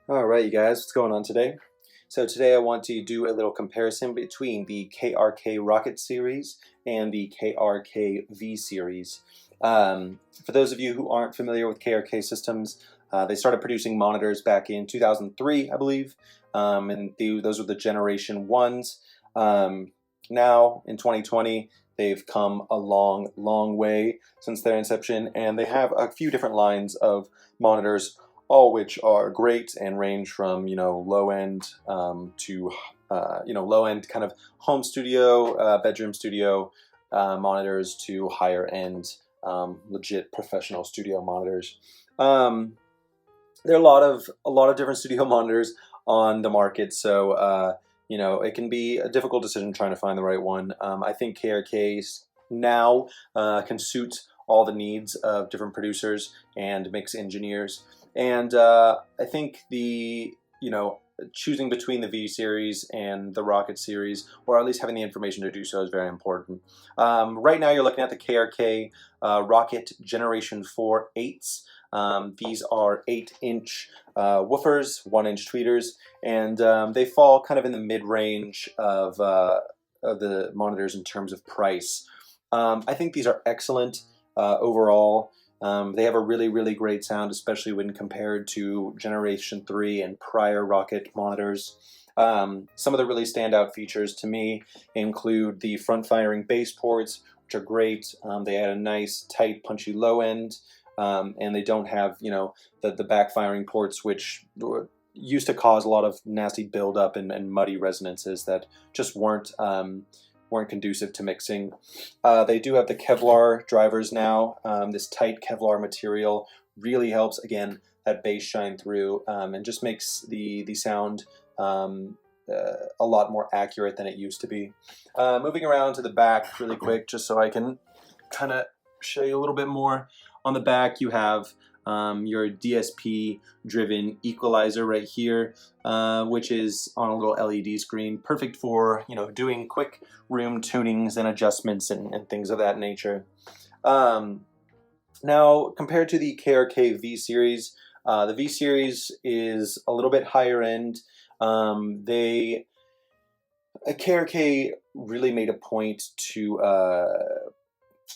All right, you guys, what's going on today? So today I want to do a little comparison between the KRK Rokit series and the KRK V series. For those of you who aren't familiar with KRK systems, they started producing monitors back in 2003, I believe, and those were the generation ones. Now, in 2020, they've come a long, long way since their inception, and they have a few different lines of monitors, all which are great and range from low end to low end kind of home studio, bedroom studio monitors to higher end legit professional studio monitors. There are a lot of different studio monitors on the market, so it can be a difficult decision trying to find the right one. I think KRKs now can suit all the needs of different producers and mix engineers. And I think choosing between the V series and the Rokit series, or at least having the information to do so, is very important. Right now you're looking at the KRK Rokit Generation 4 8s. These are 8-inch woofers, 1-inch tweeters, and they fall kind of in the mid-range of the monitors in terms of price. I think these are excellent overall. They have a really, really great sound, especially when compared to Generation 3 and prior Rokit monitors. Some of the really standout features to me include the front-firing bass ports, which are great. They add a nice, tight, punchy low end, and they don't have, the back-firing ports, which used to cause a lot of nasty buildup and muddy resonances that just weren't conducive to mixing. They do have the Kevlar drivers now. This tight Kevlar material really helps, again, that bass shine through and just makes the sound a lot more accurate than it used to be. Moving around to the back really quick, just so I can kind of show you a little bit more. On the back, you have your DSP-driven equalizer right here, which is on a little LED screen, perfect for doing quick room tunings and adjustments and things of that nature. Now, compared to the KRK V series, the V series is a little bit higher end. KRK really made a point to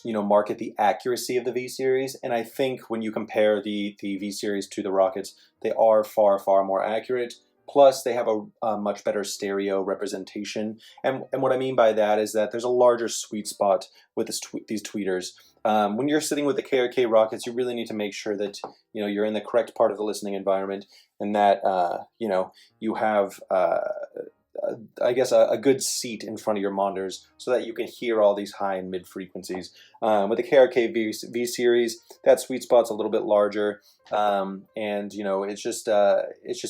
market the accuracy of the V series, and I think when you compare the V series to the Rokits, they are far, far more accurate. Plus, they have a much better stereo representation, and what I mean by that is that there's a larger sweet spot with these tweeters. When you're sitting with the KRK Rokits, you really need to make sure that you're in the correct part of the listening environment, and that you have I guess a good seat in front of your monitors so that you can hear all these high and mid frequencies. With the KRK V series, that sweet spot's a little bit larger, and it's just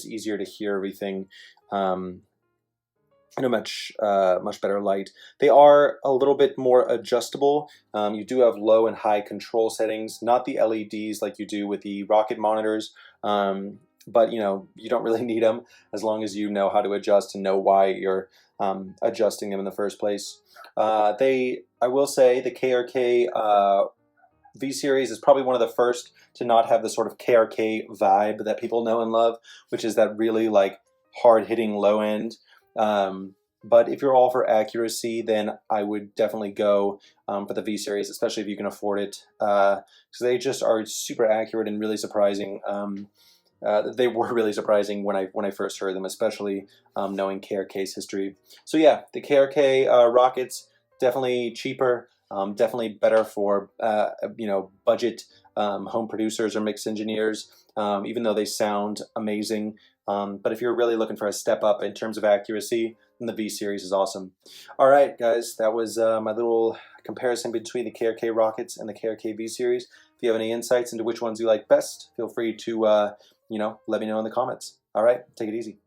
easier to hear everything in a much better light. They are a little bit more adjustable. You do have low and high control settings, not the LEDs like you do with the Rokit monitors. But you don't really need them as long as you know how to adjust and know why you're adjusting them in the first place. I will say the KRK V series is probably one of the first to not have the sort of KRK vibe that people know and love, which is that really hard-hitting low end. But if you're all for accuracy, then I would definitely go for the V series, especially if you can afford it, because they just are super accurate and really surprising. They were really surprising when I first heard them, especially knowing KRK's history. So yeah, the KRK Rokits, definitely cheaper, definitely better for budget home producers or mix engineers, even though they sound amazing. But if you're really looking for a step up in terms of accuracy, then the V series is awesome. All right, guys, that was my little comparison between the KRK Rokits and the KRK V series. If you have any insights into which ones you like best, feel free to let me know in the comments. All right, take it easy.